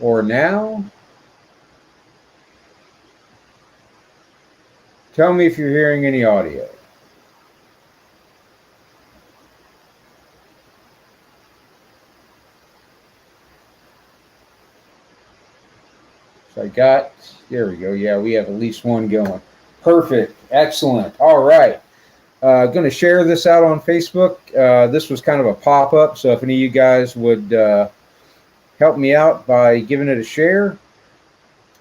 or now? Tell me if you're hearing any audio. So I got, there we go. Yeah, we have at least one going. Perfect. Excellent. All right. Going to share this out on Facebook. This was kind of a pop-up, so if any of you guys would help me out by giving it a share,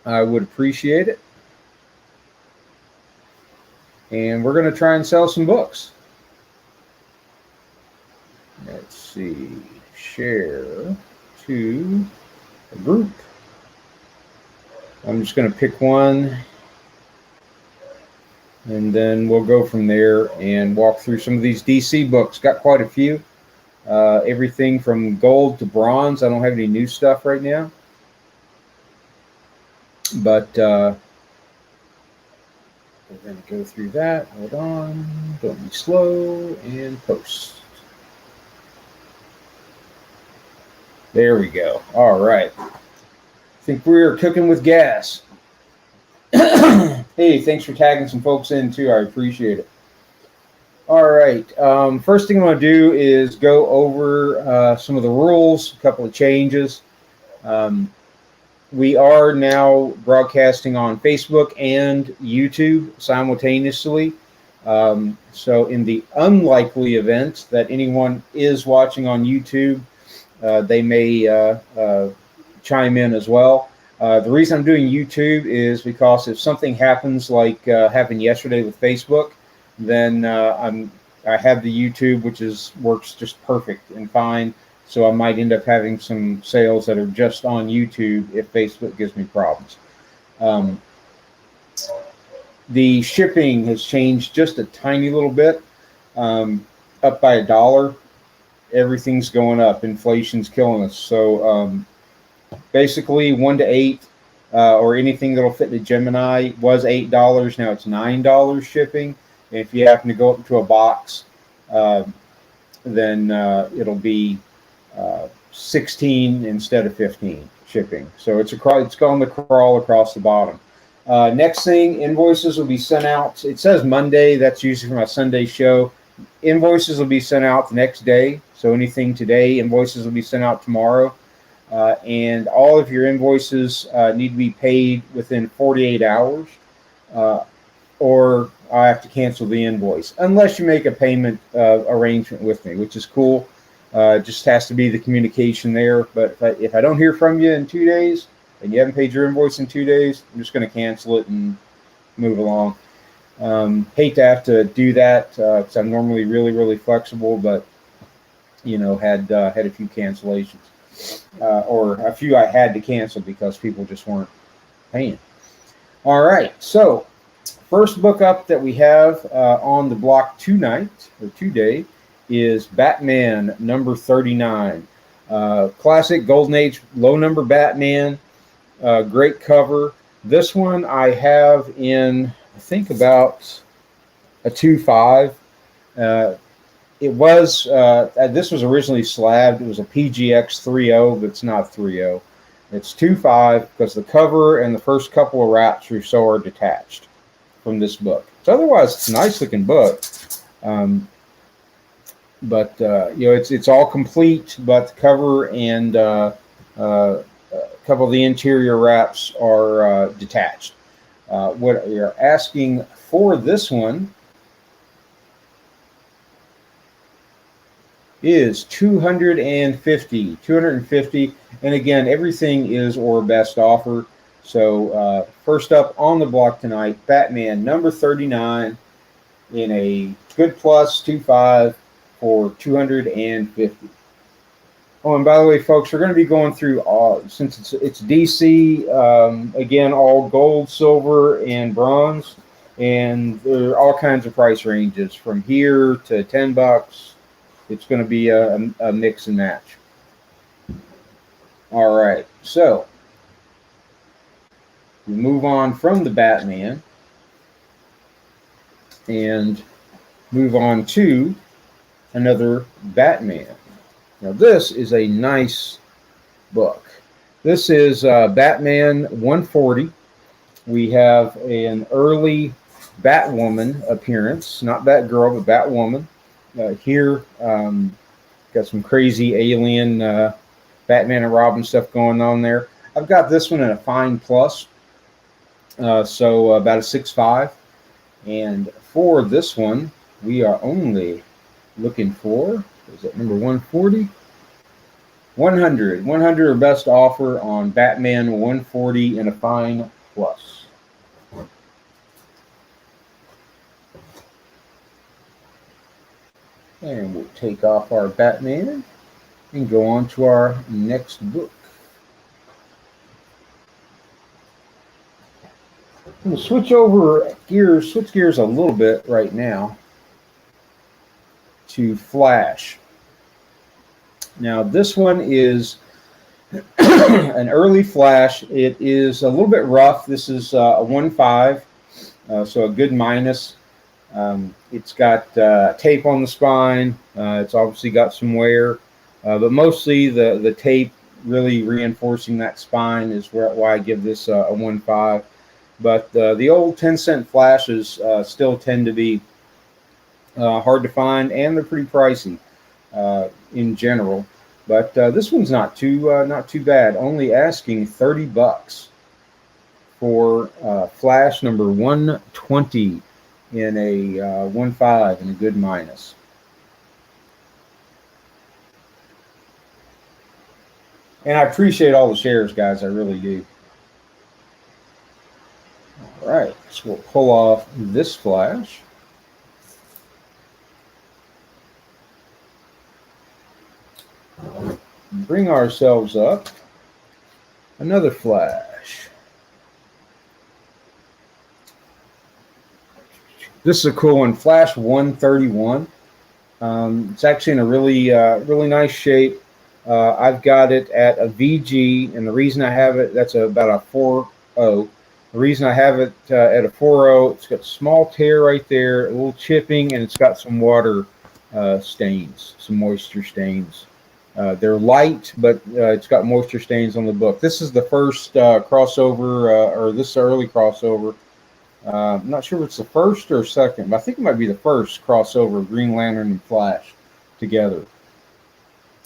I would appreciate it. And we're going to try and sell some books. Let's see. Share to a group. I'm just going to pick one, and then we'll go from there and walk through some of these DC books. Got quite a few. Everything from gold to bronze. I don't have any new stuff right now, but we're going to go through that. Hold on. Don't be slow, and post. There we go. All right. I think we're cooking with gas. Hey, thanks for tagging some folks in too. I appreciate it. All right. First thing I want to do is go over some of the rules, a couple of changes. We are now broadcasting on Facebook and YouTube simultaneously. So in the unlikely event that anyone is watching on YouTube, they may chime in as well. The reason I'm doing YouTube is because if something happens like happened yesterday with Facebook, then I have the YouTube, which works just perfect and fine. So I might end up having some sales that are just on YouTube if Facebook gives me problems. The shipping has changed just a tiny little bit, up by $1. Everything's going up. Inflation's killing us. So basically 1 to 8 or anything that'll fit the Gemini was $8. Now it's $9 shipping. And if you happen to go up to a box, then it'll be 16 instead of 15 shipping. So it's going to crawl across the bottom. Next thing, invoices will be sent out. It says Monday. That's usually for my Sunday show. Invoices will be sent out the next day. So anything today, invoices will be sent out tomorrow. And all of your invoices need to be paid within 48 hours, or I have to cancel the invoice, unless you make a payment arrangement with me, which is cool. Just has to be the communication there. But if I don't hear from you in 2 days, and you haven't paid your invoice in 2 days, I'm just going to cancel it and move along. Hate to have to do that because I'm normally really, really flexible, but had a few cancellations. Or a few I had to cancel because people just weren't paying. All right, so first book up that we have on the block today is Batman number 39. Classic Golden Age low number Batman. Great cover. This one I have in, I think, about a 2.5. It was, this was originally slabbed. It was a PGX 3.0, but it's not 3.0. It's 2.5 because the cover and the first couple of wraps are detached from this book. So otherwise, it's a nice looking book. But it's all complete, but the cover and a couple of the interior wraps are detached. What you're asking for this one is $250, and again, everything is or best offer. So first up on the block tonight, Batman number 39 in a good plus 2.5 for $250. Oh, and by the way, folks, we're going to be going through since it's DC, again, all gold, silver, and bronze, and there are all kinds of price ranges from here to $10. It's going to be a mix and match. All right, so we move on from the Batman and move on to another Batman. Now, this is a nice book. This is Batman 140. We have an early Batwoman appearance, not Batgirl, but Batwoman. Here, got some crazy alien Batman and Robin stuff going on there. I've got this one in a fine plus, so about a 6.5. And for this one, we are only looking for, is that number 140? 100. 100 or best offer on Batman 140 in a fine plus. And we'll take off our Batman and go on to our next book. We'll switch gears a little bit right now to Flash. Now, this one is an early Flash. It is a little bit rough. This is a 1.5, so a good minus. It's got tape on the spine. It's obviously got some wear, but mostly the tape really reinforcing that spine is why I give this a 1.5. But the old 10-cent Flashes still tend to be hard to find, and they're pretty pricey in general. But this one's not too bad. Only asking $30 for Flash number 120 in a 1.5 and a good minus. And I appreciate all the shares, guys. I really do. All right, so we'll pull off this Flash. Bring ourselves up another Flash. This is a cool one, Flash 131. It's actually in a really nice shape. I've got it at a VG, and the reason I have it, that's about a 4.0. The reason I have it at a 4.0, it's got a small tear right there, a little chipping, and it's got some water stains, some moisture stains. They're light, but it's got moisture stains on the book. This is the first crossover, or this early crossover. I'm not sure if it's the first or second, but I think it might be the first crossover of Green Lantern and Flash together.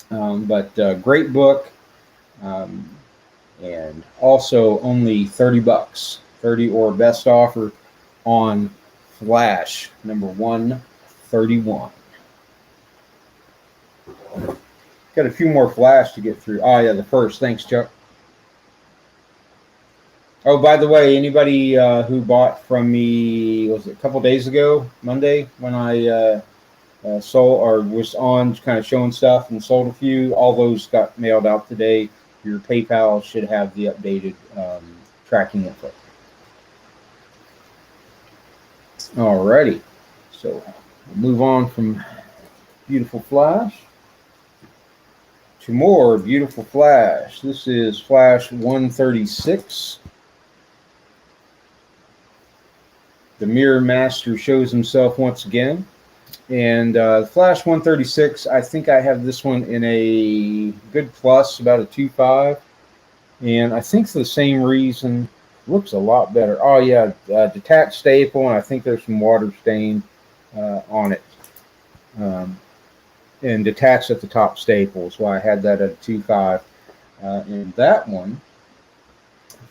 But great book. And also only $30, 30 or best offer on Flash number 131. Got a few more Flash to get through. Oh yeah, the first. Thanks, Chuck. Oh, by the way, anybody who bought from me, was it a couple days ago, Monday, when I sold or was on kind of showing stuff and sold a few, all those got mailed out today. Your PayPal should have the updated tracking info. Alrighty, so we'll move on from beautiful Flash to more beautiful Flash. This is Flash 136. The Mirror Master shows himself once again. And Flash 136, I think I have this one in a good plus, about a 2.5. And I think for the same reason, looks a lot better. Oh, yeah, detached staple, and I think there's some water stain on it. And detached at the top staple, so I had that at a 2.5. And that one,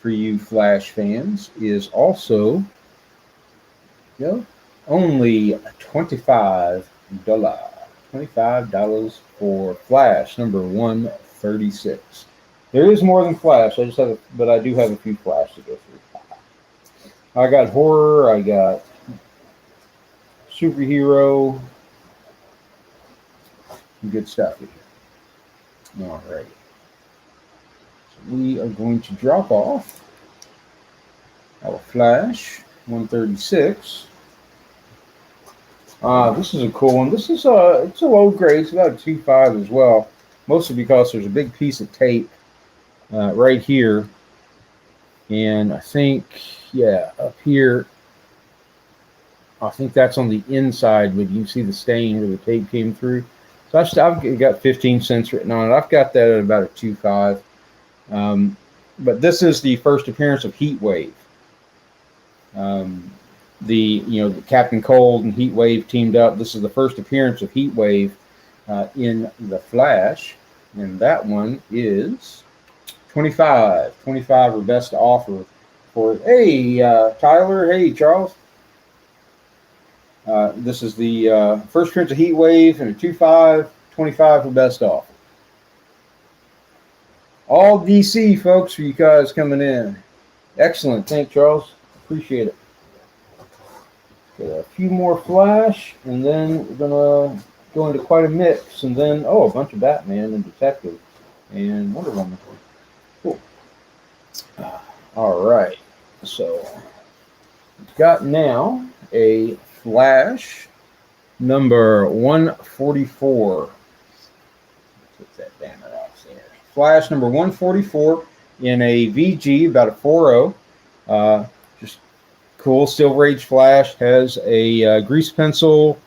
for you Flash fans, is also, only $25. $25 for Flash number 136. There is more than Flash. I do have a few Flash to go through. I got horror. I got superhero. Some good stuff here. All right. So we are going to drop off our Flash 136. This is a cool one. This is it's a low grade. It's about a 2.5 as well. Mostly because there's a big piece of tape right here, and I think up here. I think that's on the inside, but you can see the stain where the tape came through. So I've got 15 cents written on it. I've got that at about a 2.5. But this is the first appearance of Heat Wave. The Captain Cold and Heat Wave teamed up. This is the first appearance of Heat Wave in the Flash, and that one is 25. 25 or best offer for Tyler. Hey, Charles. This is the first appearance of Heat Wave and a 2.5, 25 for best offer. All DC, folks, for you guys coming in. Excellent. Thanks, Charles. Appreciate it. Got a few more Flash, and then we're going to go into quite a mix, and then, a bunch of Batman and Detective and Wonder Woman. Cool. All right. So, we've got now a Flash number 144. Put that banner off there. Flash number 144 in a VG, about a 4.0. Just cool. Silver Age Flash has a grease pencil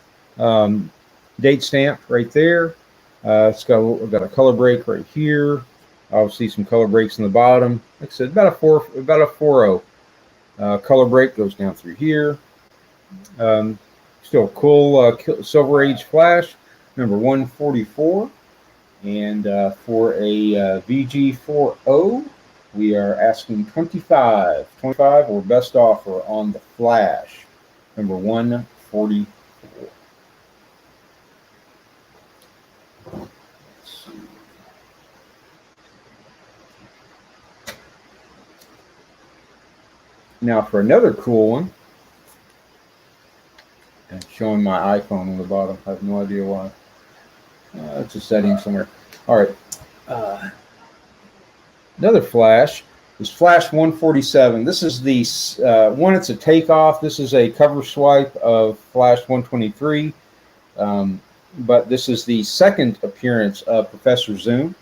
date stamp right there. It's got a color break right here. Obviously, some color breaks in the bottom. Like I said, about a 4.0. Color break goes down through here. Still cool Silver Age Flash number 144. And for a VG4.0, we are asking 25 or best offer on the Flash number 144. Now for another cool one, and showing my iPhone on the bottom. I have no idea why. It's a setting somewhere. All right. Another Flash is Flash 147. This is the one. It's a takeoff. This is a cover swipe of Flash 123. But this is the second appearance of Professor Zoom,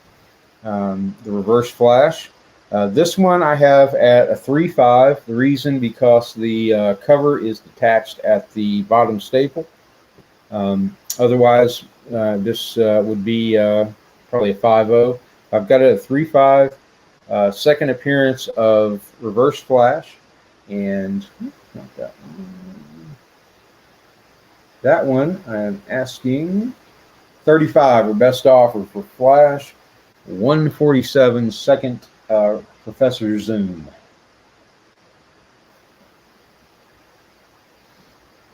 the Reverse Flash. This one I have at a 3.5. The reason because the cover is detached at the bottom staple. Otherwise, this would be probably a 5.0. I've got it at a 3.5. Second appearance of Reverse Flash, and not that one. That one I'm asking 35 or best offer for Flash 147 second. Professor Zoom.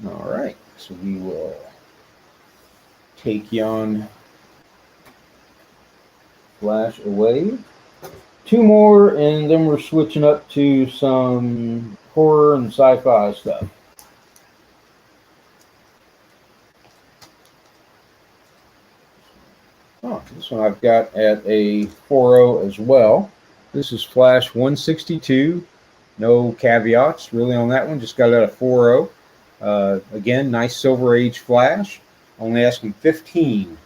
All right, so we will take you on Flash away. Two more, and then we're switching up to some horror and sci-fi stuff. This one I've got at a 4.0 as well. This is Flash 162. No caveats really on that one. Just got it at a 4.0. Again, nice Silver Age Flash. Only asking 15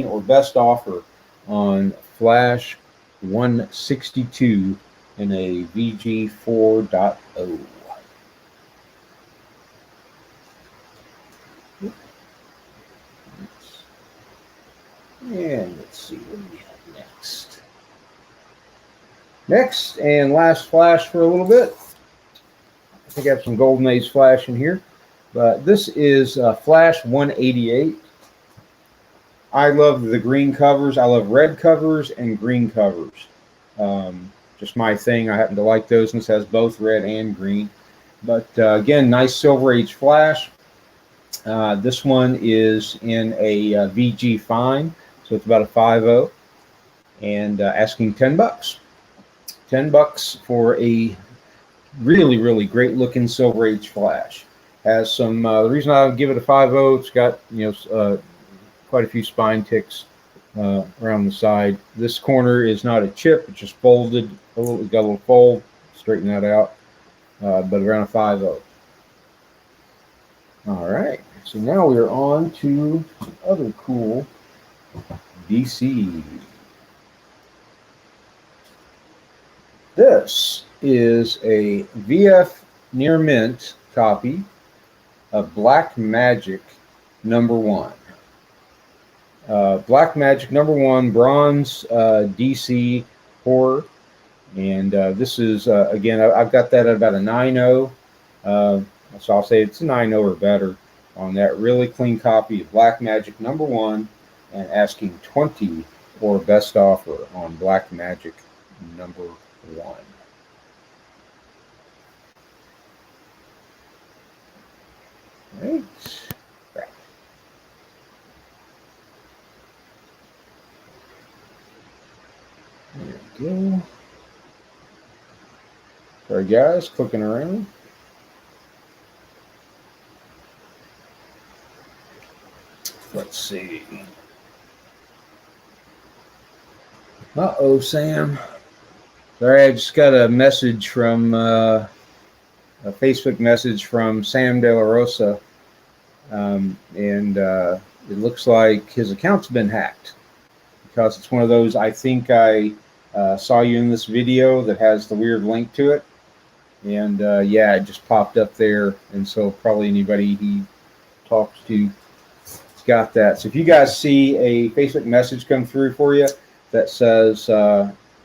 or best offer on Flash 162 in a VG 4.0. And let's see what we have next. Next and last Flash for a little bit. I think I have some Golden Age Flash in here. But this is Flash 188. I love the green covers. I love red covers and green covers. Just my thing. I happen to like those, and this has both red and green. But again, nice Silver Age Flash. This one is in a VG Fine, so it's about a 5.0, and asking $10. $10 for a really, really great looking Silver Age Flash. Has some, the reason I give it a 5.0, it's got, quite a few spine ticks around the side. This corner is not a chip, it's just folded, got a little fold, straighten that out, but around a 5.0. All right, so now we're on to other cool DC. This is a VF Near Mint copy of Black Magic #1. Black Magic #1 bronze DC horror. And this is, again, I've got that at about a 9.0. So I'll say it's a 9.0 or better on that really clean copy of Blackmagic #1 and asking 20 or best offer on Blackmagic #1. Right. There we go. Sorry guys, clicking around. Let's see. Uh-oh, Sam. Sorry, I just got a message from a Facebook message from Sam De La Rosa, and it looks like his account's been hacked because it's one of those. I think I saw you in this video that has the weird link to it, and yeah, it just popped up there, and so probably anybody he talks to got that. So if you guys see a Facebook message come through for you that says,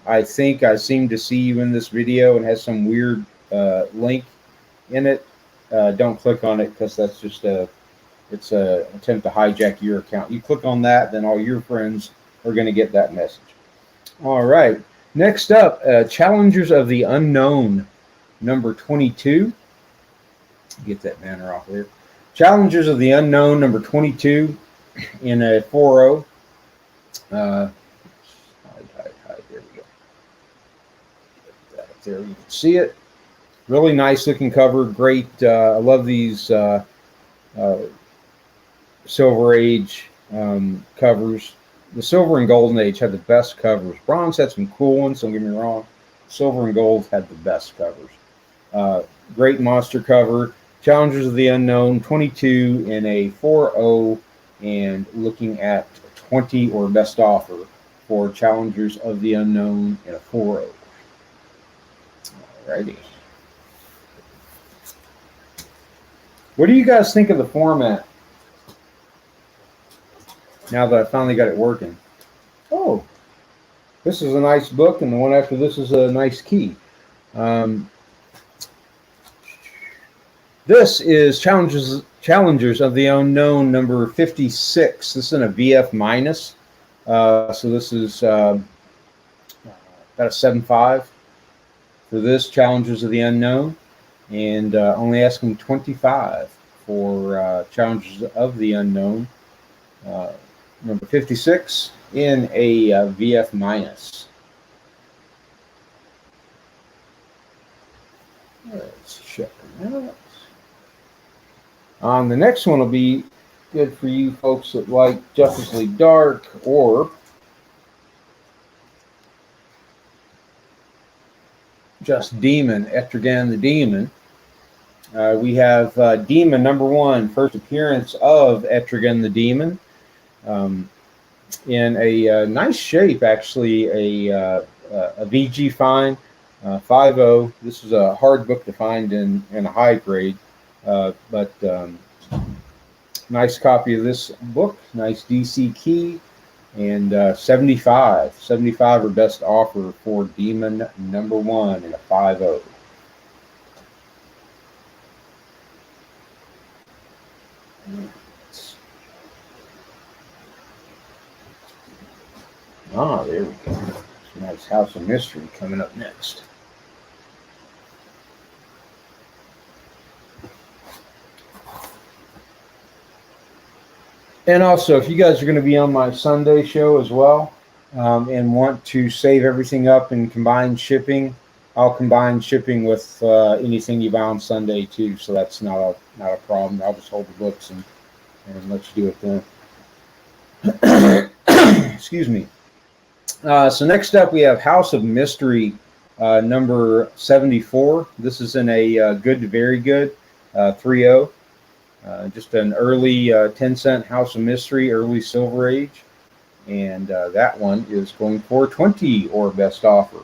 I think I seem to see you in this video and has some weird link in it, don't click on it because that's just it's a attempt to hijack your account. You click on that, then all your friends are going to get that message. All right. Next up, Challengers of the Unknown #22. Get that banner off there. Challengers of the Unknown #22 in a 4.0. Hide. There we go. Get that up there. You can see it. Really nice looking cover. Great. I love these Silver Age covers. The Silver and Golden Age had the best covers. Bronze had some cool ones, don't get me wrong. Silver and Gold had the best covers. Great monster cover. Challengers of the Unknown, 22 in a 4.0, and looking at 20 or best offer for Challengers of the Unknown in a 4.0. Alrighty. What do you guys think of the format now that I finally got it working? Oh, this is a nice book, and the one after this is a nice key. This is Challengers of the Unknown #56. This is in a VF minus. So this is about a 7.5 for this Challengers of the Unknown, and only asking 25 for Challengers of the Unknown #56 in a VF minus. Let's check it out. The next one will be good for you folks that like Justice League Dark or just Demon, Etrigan the Demon. We have Demon #1, first appearance of Etrigan the Demon, in a nice shape, actually, a VG fine, 5.0. This is a hard book to find in a high grade. But nice copy of this book, nice DC key, and 75 or best offer for Demon #1 in a 5.0. There we go. Nice House of Mystery coming up next. And also, if you guys are going to be on my Sunday show as well, and want to save everything up and combine shipping, I'll combine shipping with anything you buy on Sunday too. So that's not a problem. I'll just hold the books and let you do it then. Excuse me. So next up, we have House of Mystery #74. This is in a good to very good 3.0. Just an early 10-cent House of Mystery, early Silver Age. And that one is going for 20 or best offer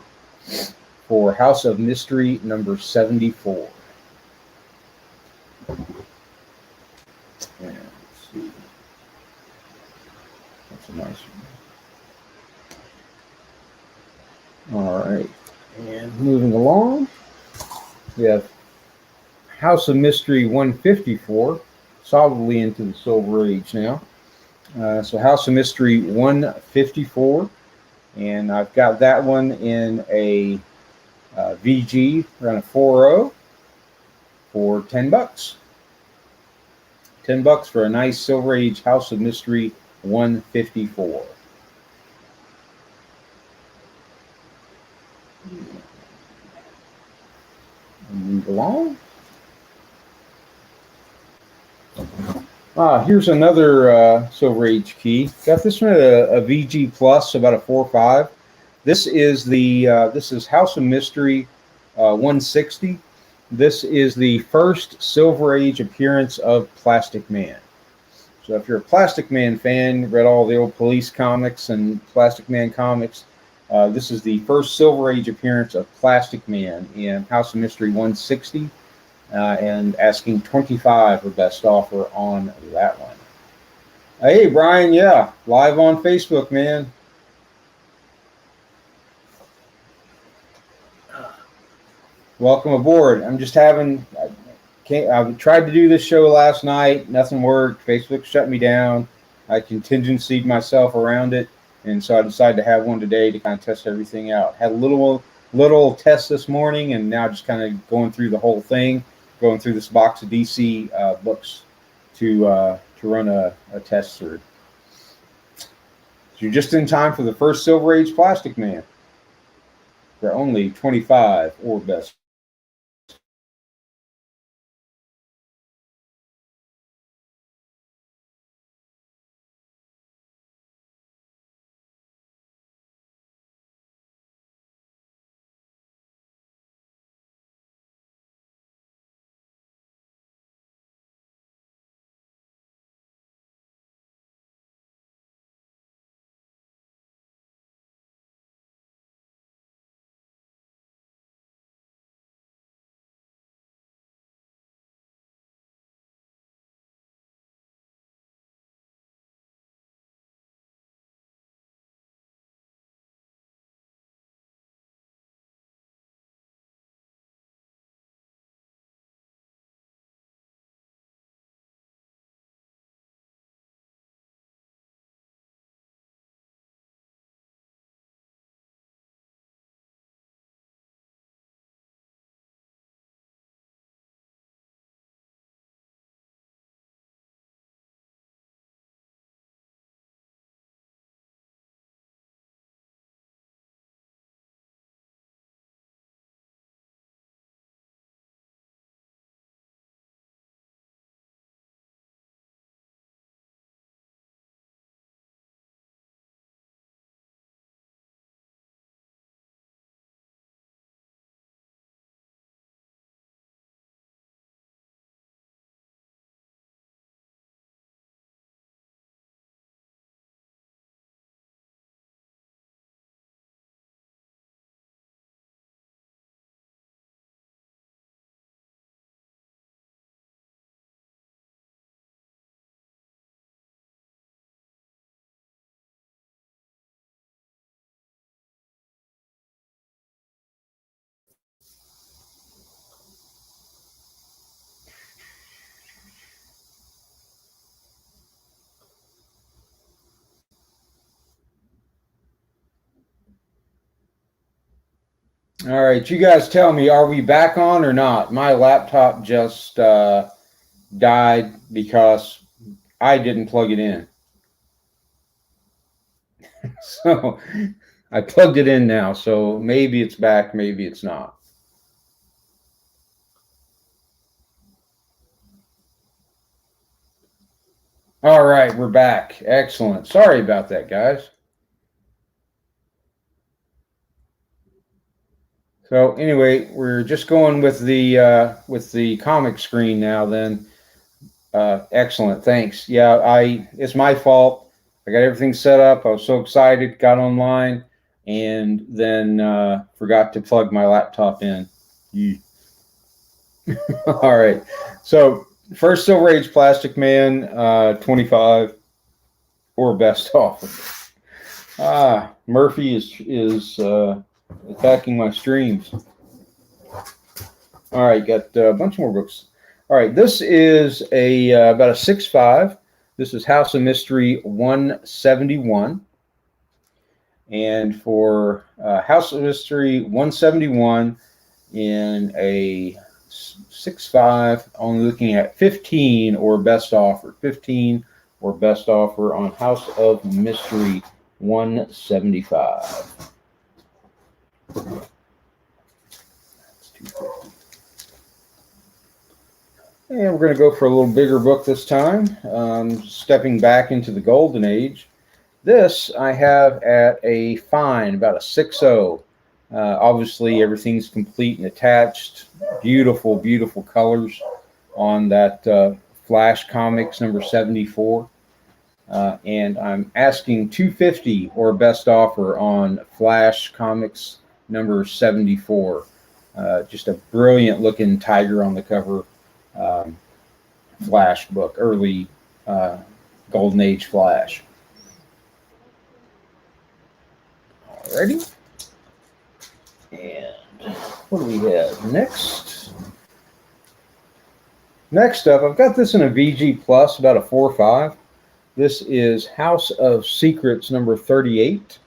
for House of Mystery #74. And let's see. That's a nice one. All right. moving along, we have House of Mystery 154, solidly into the Silver Age now. So House of Mystery 154, and I've got that one in a VG around a 4.0 for $10. $10 for a nice Silver Age House of Mystery 154. Move along. Here's another Silver Age key. Got this one at a VG Plus, about a 4.5. This is House of Mystery 160. This is the first Silver Age appearance of Plastic Man. So if you're a Plastic Man fan, read all the old Police comics and Plastic Man comics, this is the first Silver Age appearance of Plastic Man in House of Mystery 160, and asking $25 for best offer on that one. Hey, Brian, yeah, live on Facebook, man. Welcome aboard. I'm just having, I tried to do this show last night. Nothing worked. Facebook shut me down. I contingencyed myself around it. And so I decided to have one today to kind of test everything out. Had a little test this morning, and now just kind of going through the whole thing, going through this box of DC books to run a test through. So you're just in time for the first Silver Age Plastic Man for only $25 or best. All right, you guys tell me, are we back on or not? My laptop just died because I didn't plug it in. So I plugged it in now, so maybe it's back, maybe it's not. All right, we're back. Excellent. Sorry about that, guys. So anyway, we're just going with the comic screen now. Then, excellent. Thanks. Yeah, it's my fault. I got everything set up. I was so excited, got online, and then forgot to plug my laptop in. All right. So first Silver Age Plastic Man, 25 or best offer. Murphy is attacking my streams. All right, got a bunch more books. All right, this is a about a 6.5. This is House of Mystery 171. And for House of Mystery 171 in a 6.5, only looking at 15 or best offer. 15 or best offer on House of Mystery 175. And we're going to go for a little bigger book this time, stepping back into the Golden Age. This I have at a fine, about a 6.0. Obviously, everything's complete and attached. Beautiful, beautiful colors on that Flash Comics number 74. And I'm asking $250 or best offer on Flash Comics number 74. Just a brilliant looking tiger on the cover. Flash book, early Golden Age Flash. Alrighty. And what do we have next? Next up, I've got this in a VG Plus, about a 4.5. This is House of Secrets number 38.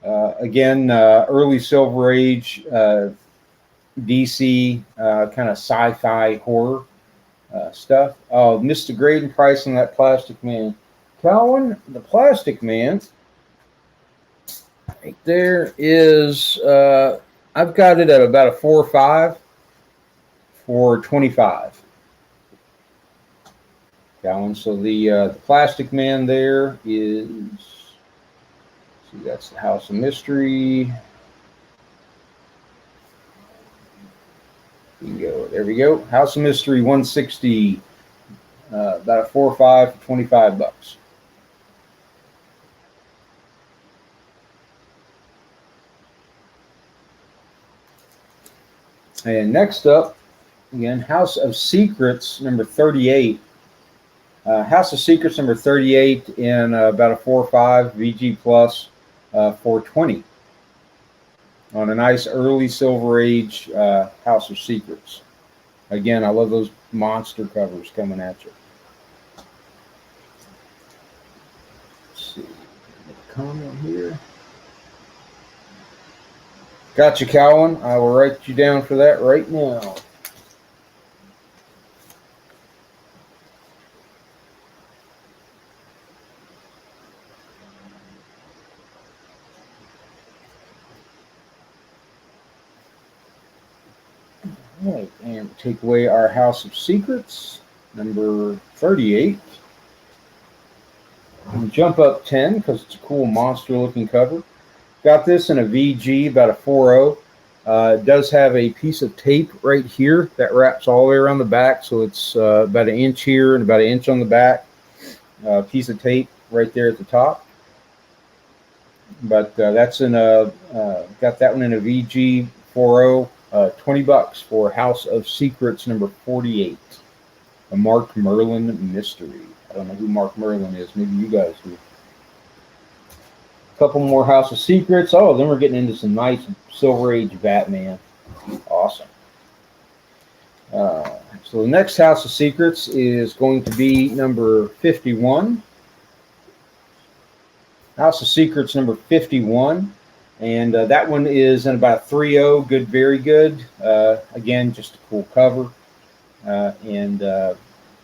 Again, early Silver Age DC kind of sci-fi horror stuff. Oh, missed the grade and price on that Plastic Man. Calvin, the Plastic Man, right there is, I've got it at about a 4.5 for 25. Calvin, so the Plastic Man there is, see, that's the House of Mystery. Bingo. There we go. House of Mystery 160. About a 4.5 for 25 bucks. And next up, again, House of Secrets number 38. House of Secrets number 38 in about a 4.5 VG Plus 420. On a nice early Silver Age House of Secrets. Again, I love those monster covers coming at you. Let's see. Comment here. Got you, Calvin. I will write you down for that right now. Right, and take away our House of Secrets, number 38. And jump up 10 because it's a cool monster-looking cover. Got this in a VG, about a 4.0. It does have a piece of tape right here that wraps all the way around the back, so it's about an inch here and about an inch on the back. Piece of tape right there at the top. But that's in a got that one in a VG 4.0. 20 bucks for House of Secrets number 48, a Mark Merlin mystery. I don't know who Mark Merlin is. Maybe you guys do. A couple more House of Secrets. Oh, then we're getting into some nice Silver Age Batman. Awesome. So the next House of Secrets is going to be number 51. House of Secrets number 51. And that one is in about a 3.0, good, very good. Again, just a cool cover. And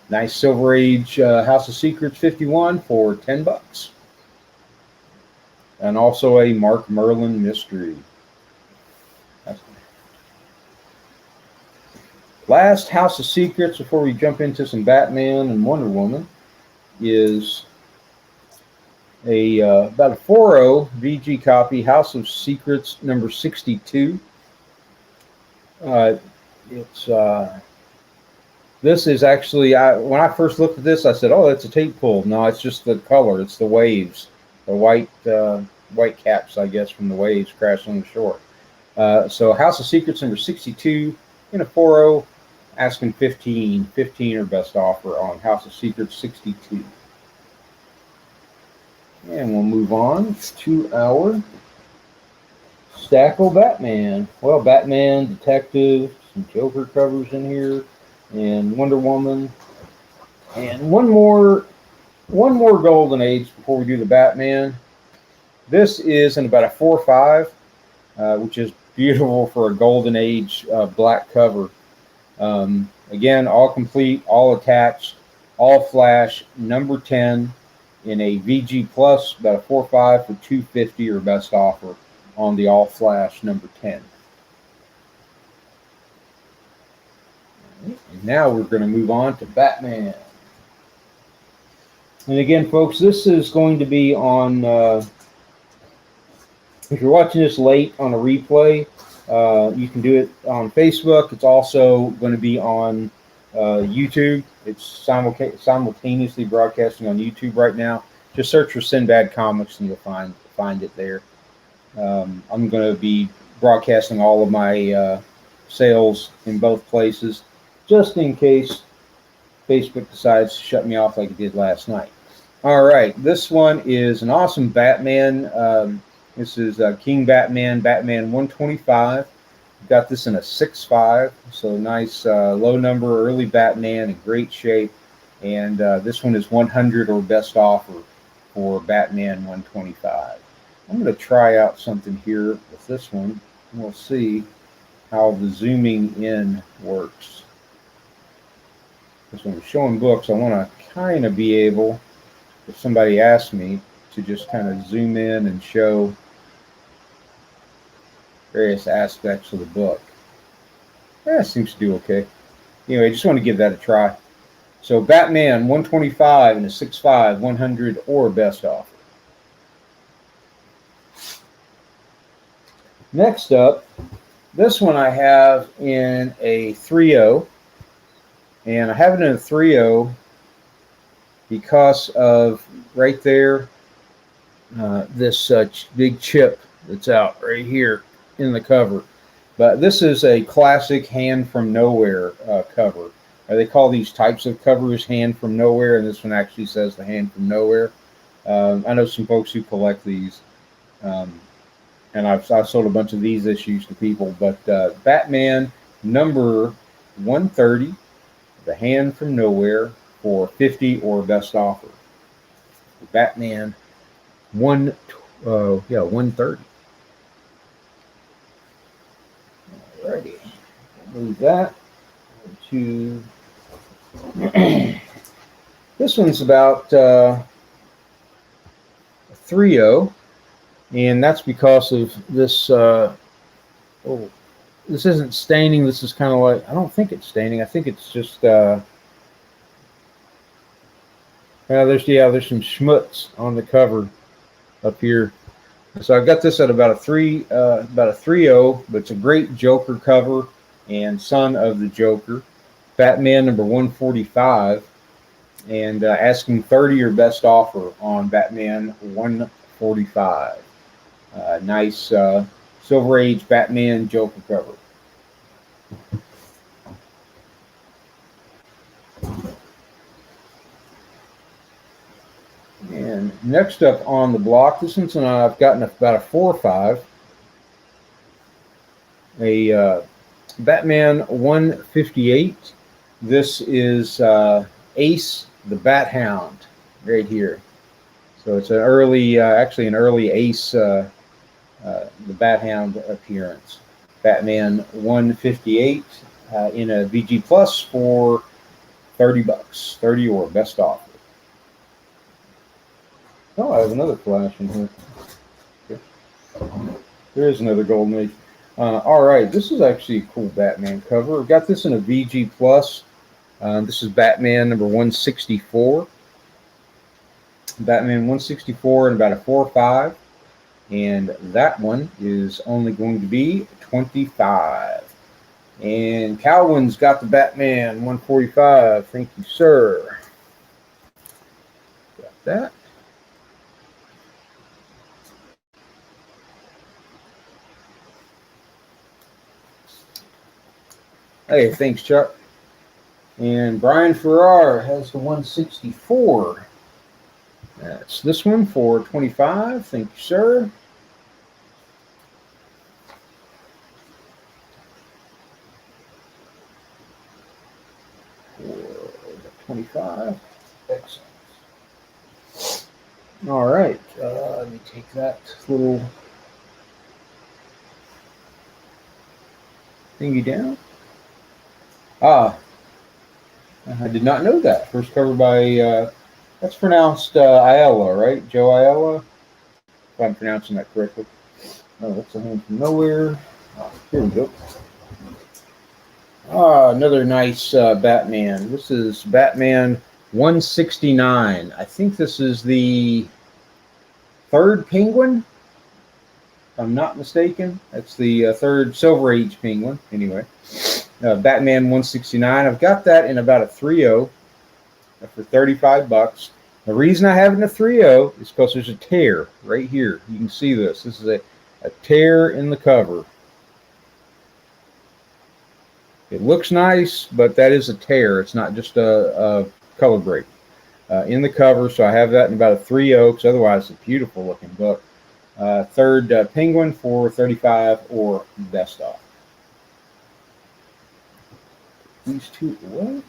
nice Silver Age House of Secrets 51 for 10 bucks. And also a Mark Merlin mystery. Last House of Secrets before we jump into some Batman and Wonder Woman is about a 4.0 VG copy, House of Secrets number 62. This is actually, when I first looked at this, I said, oh, that's a tape pull. No, it's just the color. It's the waves, the white caps, I guess, from the waves crashing on the shore. So House of Secrets number 62 in a 4.0, asking 15 or best offer on House of Secrets 62. And we'll move on to our Stackle Batman. Well, Batman, Detective, some Joker covers in here, and Wonder Woman, and one more Golden Age before we do the Batman. This is in about a 4-5, which is beautiful for a Golden Age black cover. Again, all complete, all attached, all flash, number 10 in a VG Plus, about a 4-5 for $250 or best offer on the all flash number 10. And now we're going to move on to Batman. And again, folks, this is going to be on, if you're watching this late on a replay, you can do it on Facebook. It's also going to be on YouTube. It's simultaneously broadcasting on YouTube right now. Just search for Sinbad Comics and you'll find it there. I'm going to be broadcasting all of my sales in both places, just in case Facebook decides to shut me off like it did last night. All right, this one is an awesome Batman. This is King Batman, Batman 125. Got this in a 6.5, so nice low number, early Batman in great shape. And this one is 100 or best offer for Batman 125. I'm going to try out something here with this one, and we'll see how the zooming in works. Because when I'm showing books, I want to kind of be able, if somebody asks me, to just kind of zoom in and show various aspects of the book. Yeah, it seems to do okay. Anyway, I just want to give that a try. So Batman 125 and a 6.5, 100 or best offer. Next up, this one I have in a 3.0, and I have it in a 3.0 because of right there, this big chip that's out right here in the cover. But this is a classic Hand from Nowhere cover. They call these types of covers Hand from Nowhere, and this one actually says the Hand from Nowhere. I know some folks who collect these, and I've sold a bunch of these issues to people. But Batman number 130, the Hand from Nowhere, for $50 or best offer. Batman 130. Alrighty, move that to this one's about 3.0, and that's because of this. This isn't staining. This is kind of like, I don't think it's staining. I think it's just there's some schmutz on the cover up here. So I've got this at about a 3.0, but it's a great Joker cover and son of the Joker. Batman number 145, and asking 30 or best offer on Batman 145. Nice Silver Age Batman Joker cover. And next up on the block, this one's I've gotten about a 4.5. A Batman 158. This is Ace the Bat Hound right here. So it's an early, actually an early Ace, the Bat Hound appearance. Batman 158 in a VG Plus for $30, 30 or best offer. Oh, I have another flash in here. Okay. There is another Golden Age. All right, this is actually a cool Batman cover. I've got this in a VG Plus. This is Batman number 164. Batman 164 and about a 4.5. And that one is only going to be $25. And Calvin's got the Batman 145. Thank you, sir. Got that. Hey, thanks, Chuck. And Brian Farrar has the 164. That's this one for $25. Thank you, sir. 25. Excellent. All right. Let me take that little thingy down. Ah, I did not know that. First cover by, that's pronounced Ayala, right? Joe Ayala? If I'm pronouncing that correctly. Oh, that's a Hand from Nowhere. Oh, here we go. Ah, another nice Batman. This is Batman 169. I think this is the third Penguin, if I'm not mistaken. That's the third Silver Age Penguin, anyway. Batman 169. I've got that in about a 3.0 for 35 bucks. The reason I have it in a 3.0 is because there's a tear right here. You can see this. This is a tear in the cover. It looks nice, but that is a tear. It's not just a color break in the cover. So I have that in about a 3.0 because otherwise it's a beautiful looking book. Third Penguin for 35 or best off. These two away.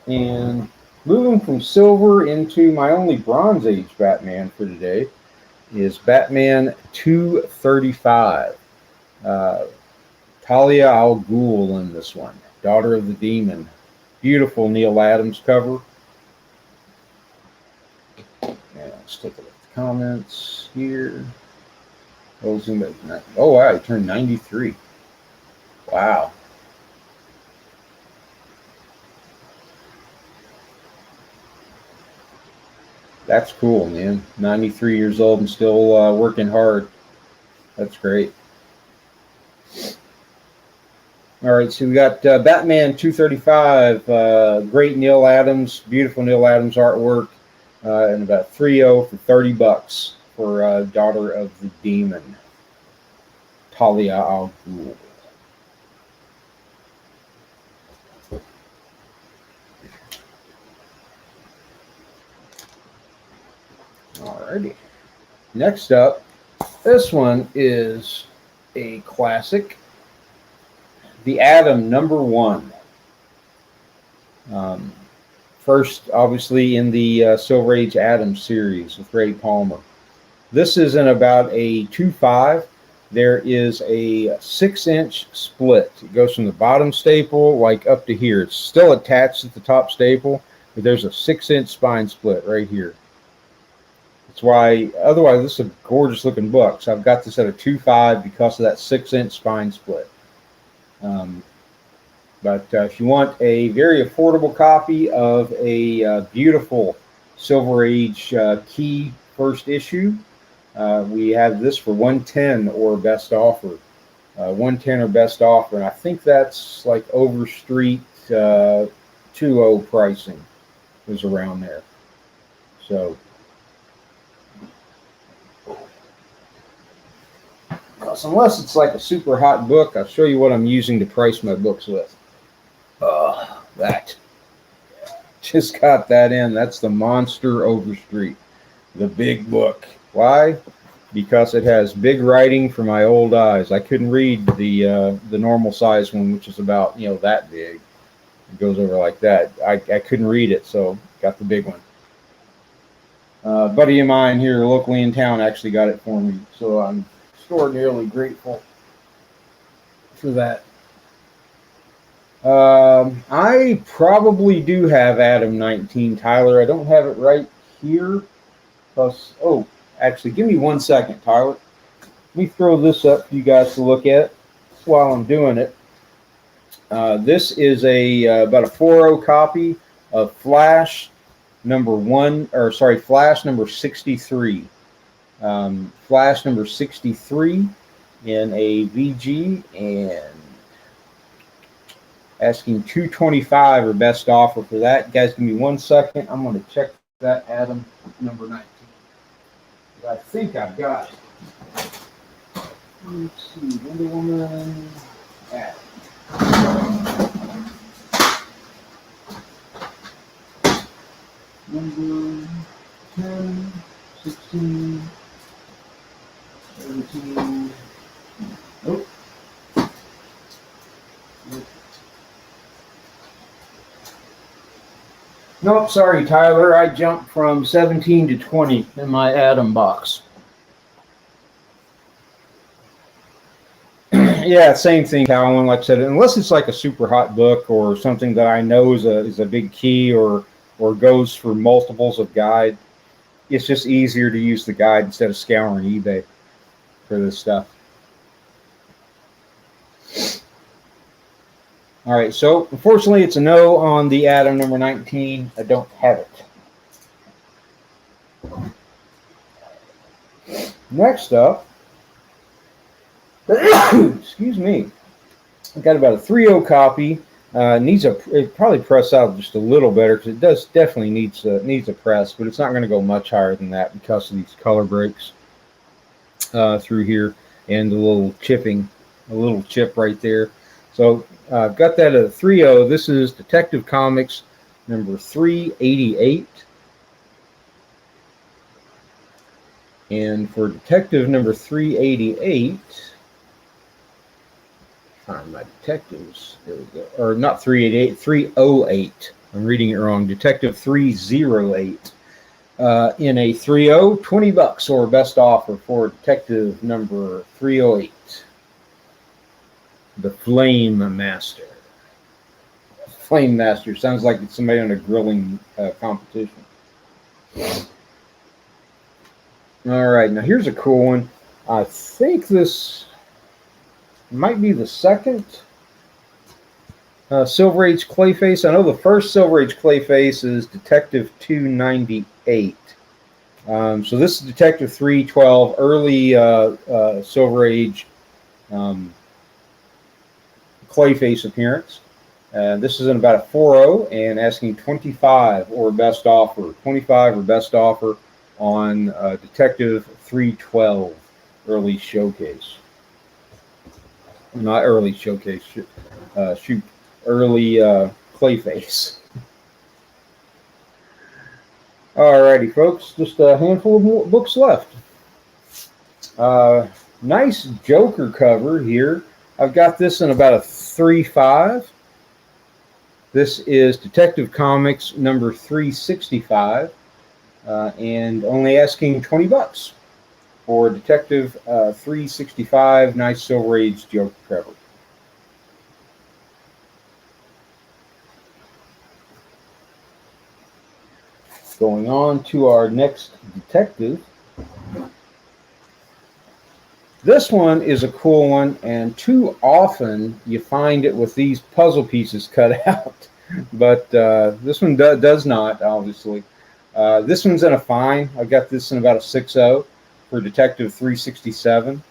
And moving from silver into my only Bronze Age Batman for today is Batman 235. Talia al Ghul in this one, Daughter of the Demon. Beautiful Neal Adams cover. And let's take a look at the comments here. Oh wow, he turned 93. Wow. That's cool, man. 93 years old and still working hard. That's great. All right, so we got Batman 235, great Neal Adams, beautiful Neal Adams artwork, and about 3.0 for 30 bucks for Daughter of the Demon, Talia al Ghul. Alrighty. Next up, this one is a classic. The Atom #1. First, obviously, in the Silver Age Atom series with Ray Palmer. This is in about a 2.5. There is a 6-inch split. It goes from the bottom staple like up to here. It's still attached at the top staple, but there's a 6-inch spine split right here. That's why, otherwise, this is a gorgeous looking book. So I've got this at a 2.5 because of that 6-inch spine split. But if you want a very affordable copy of a beautiful Silver Age Key first issue, we have this for $110 or best offer. $110 or best offer, and I think that's like Overstreet 2.0 pricing is around there. So. Unless it's like a super hot book, I'll show you what I'm using to price my books with. That. Just got that in. That's the Monster Overstreet. The big book. Why? Because it has big writing for my old eyes. I couldn't read the normal size one, which is about, that big. It goes over like that. I couldn't read it, so got the big one. A buddy of mine here locally in town actually got it for me, so I'm extraordinarily grateful for that. I probably do have Atom 19, Tyler. I don't have it right here. Plus, actually, give me 1 second, Tyler. Let me throw this up for you guys to look at while I'm doing it. This is about a 4.0 copy of Flash Flash number 63. Flash number 63 in a VG, and asking $225 or best offer for that. Guys, give me 1 second. I'm going to check that Atom number 19. I think I've got it. Let's see, Wonder Woman, Atom. Number 10, 16, 17. Nope. Nope, sorry, Tyler. I jumped from 17 to 20 in my Atom box. Yeah, same thing, Calvin. Like I said, unless it's like a super hot book or something that I know is a big key or goes for multiples of guide, it's just easier to use the guide instead of scouring eBay for this stuff. All right, so unfortunately, it's a no on the Atom number 19. I don't have it. Next up, excuse me, I got about a 3.0 copy. It probably press out just a little better because it does definitely needs a press, but it's not going to go much higher than that because of these color breaks through here and the little chipping, a little chip right there. So I've got that at a 3.0. This is Detective Comics number 388. And for Detective number 388, find my detectives. There we go. Or not 388, 308. I'm reading it wrong. Detective 308. In a 3.0, $20 or best offer for Detective number 308. The Flame Master. Flame Master sounds like it's somebody on a grilling competition. All right, now here's a cool one. I think this might be the second Silver Age Clayface. I know the first Silver Age Clayface is Detective 298. So this is Detective 312, early Silver Age Clayface appearance. This is in about a 4.0 and asking 25 or best offer. 25 or best offer on Detective 312 early showcase. Not early showcase, shoot, early Clayface. Alrighty, folks, just a handful of more books left. Nice Joker cover here. I've got this in about a 3.5. This is Detective Comics number 365, and only asking $20 for Detective 365. Nice Silver Age Joker cover. Going on to our next detective. This one is a cool one, and too often you find it with these puzzle pieces cut out. But this one does not, obviously. This one's in a fine. I got this in about a 6.0 for Detective 367,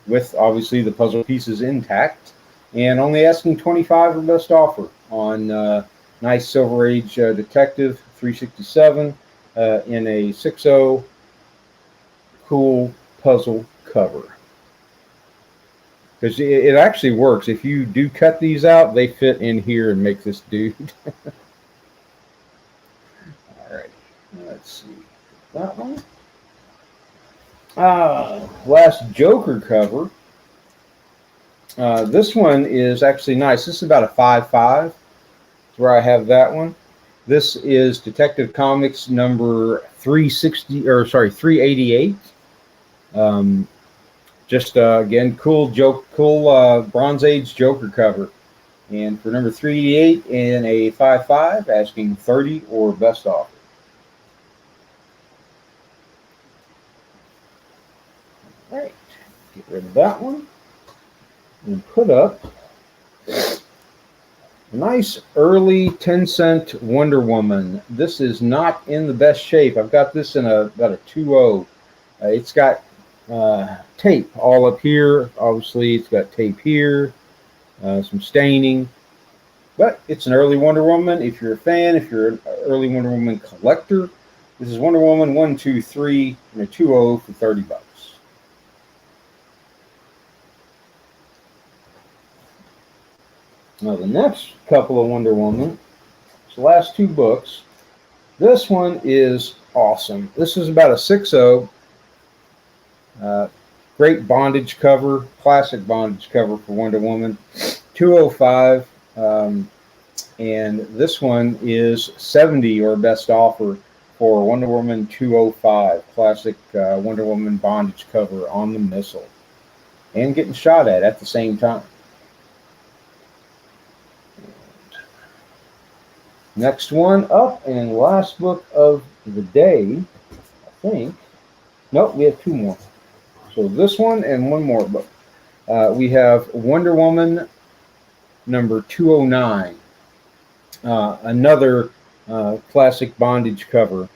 with obviously the puzzle pieces intact, and only asking 25 or best offer on nice Silver Age Detective 367 in a 6.0 cool puzzle cover. Because it actually works. If you do cut these out, they fit in here and make this dude. All right, let's see that one. Last Joker cover. This one is actually nice. This is about a 5.5. That's where I have that one. This is Detective Comics number 388. Just again, cool Bronze Age Joker cover. And for number 388 in a 5.5, asking 30 or best offer. All right, get rid of that one and put up a nice early 10-cent Wonder Woman. This is not in the best shape. I've got this in about a 2.0. It's got tape all up here. Obviously, it's got tape here, some staining. But it's an early Wonder Woman. If you're a fan, if you're an early Wonder Woman collector, this is Wonder Woman 1, 2, 3 in a 2.0 for $30. Now the next couple of Wonder Woman, the last two books. This one is awesome. This is about a 6.0. Great bondage cover, classic bondage cover for Wonder Woman. 205. And this one is 70 or best offer for Wonder Woman 205, classic Wonder Woman bondage cover on the missile, and getting shot at the same time. Next one up, and last book of the day, I think. Nope, we have two more. So this one and one more book. We have Wonder Woman number 209, another classic bondage cover.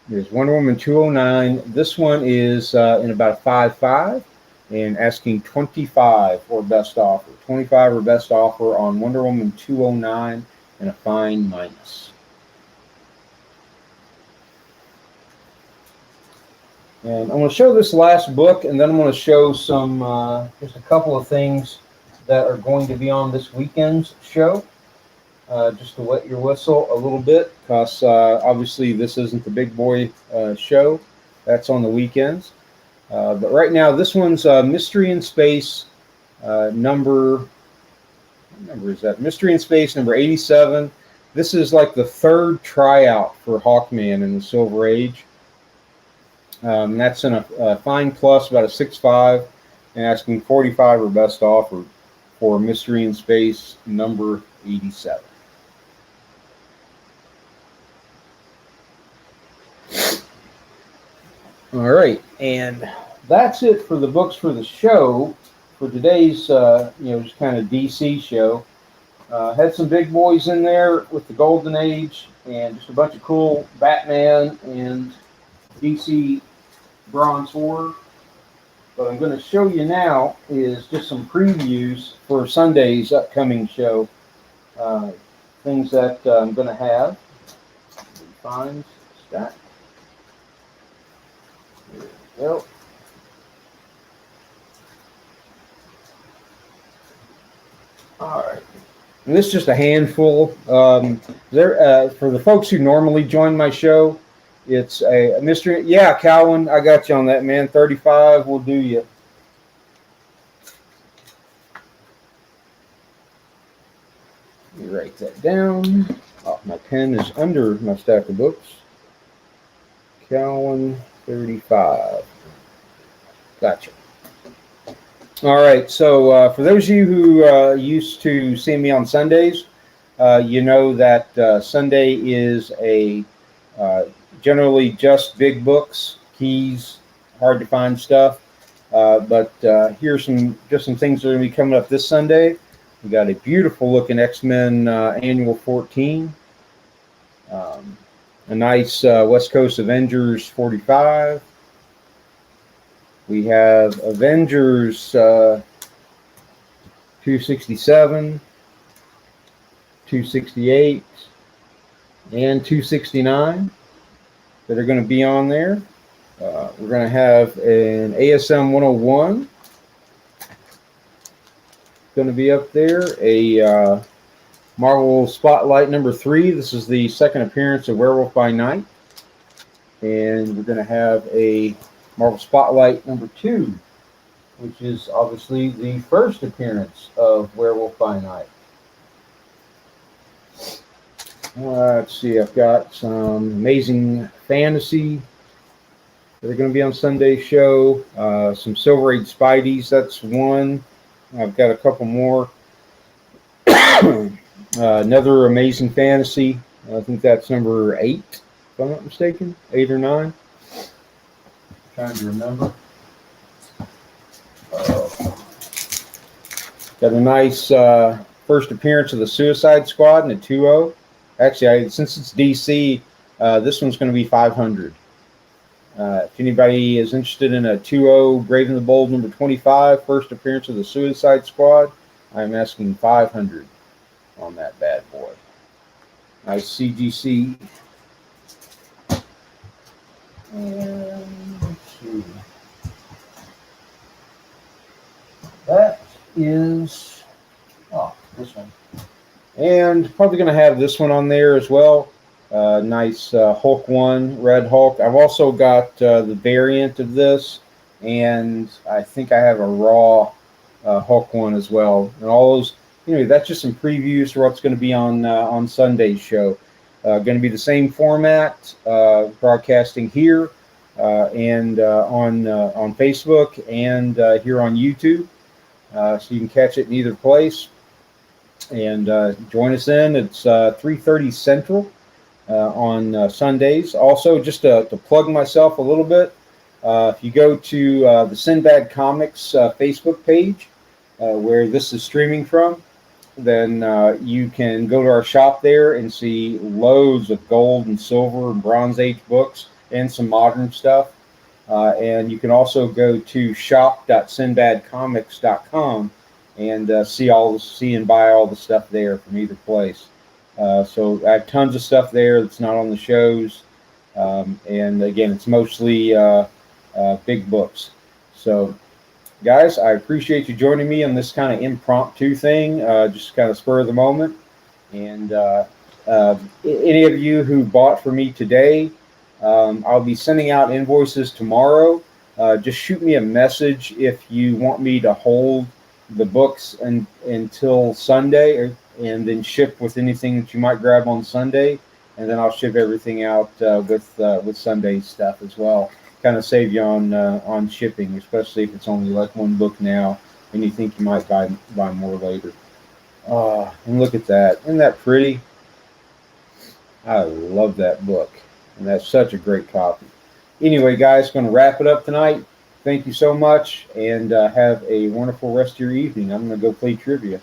There's Wonder Woman 209. This one is in about 5.5 and asking 25 or best offer. 25 or best offer on Wonder Woman 209 and a fine minus. And I'm going to show this last book, and then I'm going to show some, just a couple of things that are going to be on this weekend's show, just to wet your whistle a little bit, because obviously this isn't the big boy show. That's on the weekends. But right now, this one's Mystery in Space number is that? Mystery in Space number 87. This is like the third tryout for Hawkman in the Silver Age. That's in a fine plus, about a 6.5, and asking 45 or best offer for Mystery in Space number 87. All right, and that's it for the books for the show for today's, just kind of DC show. Had some big boys in there with the Golden Age and just a bunch of cool Batman and DC Bronze Horror. What I'm going to show you now is just some previews for Sunday's upcoming show. Things that I'm going to have. Find stack. There we go. All right. And this is just a handful. For the folks who normally join my show, it's a mystery. Yeah, Calvin, I got you on that, man. 35 will do you. Let me write that down. Oh, my pen is under my stack of books. Calvin, 35. Gotcha. All right. So for those of you who used to see me on Sundays, you know that Sunday is a generally just big books, keys, hard to find stuff. But here's some things that are going to be coming up this Sunday. We got a beautiful looking X-Men Annual 14, a nice West Coast Avengers 45. We have Avengers 267, 268, and 269 that are going to be on there. We're going to have an ASM 101 going to be up there. A Marvel Spotlight number 3. This is the second appearance of Werewolf by Night. And we're going to have a Marvel Spotlight number 2, which is obviously the first appearance of Werewolf by Night. Let's see, I've got some Amazing Fantasy that are going to be on Sunday's show. Some Silver Age Spideys, that's one. I've got a couple more. Another Amazing Fantasy, I think that's number 8, if I'm not mistaken, 8 or 9. Trying to remember. Got a nice first appearance of the Suicide Squad in a 2.0. Actually, since it's DC, this one's going to be 500. If anybody is interested in a 2.0 Brave and the Bold number 25, first appearance of the Suicide Squad, I'm asking 500 on that bad boy. Nice CGC. And let's see. That is, this one. And probably going to have this one on there as well. Nice Hulk 1, Red Hulk. I've also got the variant of this, and I think I have a raw Hulk 1 as well. And all those, that's just some previews for what's going to be on Sunday's show. Going to be the same format, broadcasting here and on Facebook and here on YouTube, so you can catch it in either place. And join us in. It's 3:30 Central on Sundays. Also, just to plug myself a little bit, if you go to the Sinbad Comics Facebook page, where this is streaming from, then you can go to our shop there and see loads of gold and silver and Bronze Age books and some modern stuff. And you can also go to shop.sinbadcomics.com and see and buy all the stuff there from either place. So I have tons of stuff there that's not on the shows. And again, it's mostly big books. So guys, I appreciate you joining me on this kind of impromptu thing, just kind of spur of the moment. And any of you who bought for me today, I'll be sending out invoices tomorrow. Just shoot me a message if you want me to hold the books until Sunday, and then ship with anything that you might grab on Sunday, and then I'll ship everything out with Sunday's stuff as well. Kind of save you on shipping, especially if it's only like one book now, and you think you might buy more later. And look at that! Isn't that pretty? I love that book, and that's such a great copy. Anyway, guys, going to wrap it up tonight. Thank you so much, and have a wonderful rest of your evening. I'm going to go play trivia.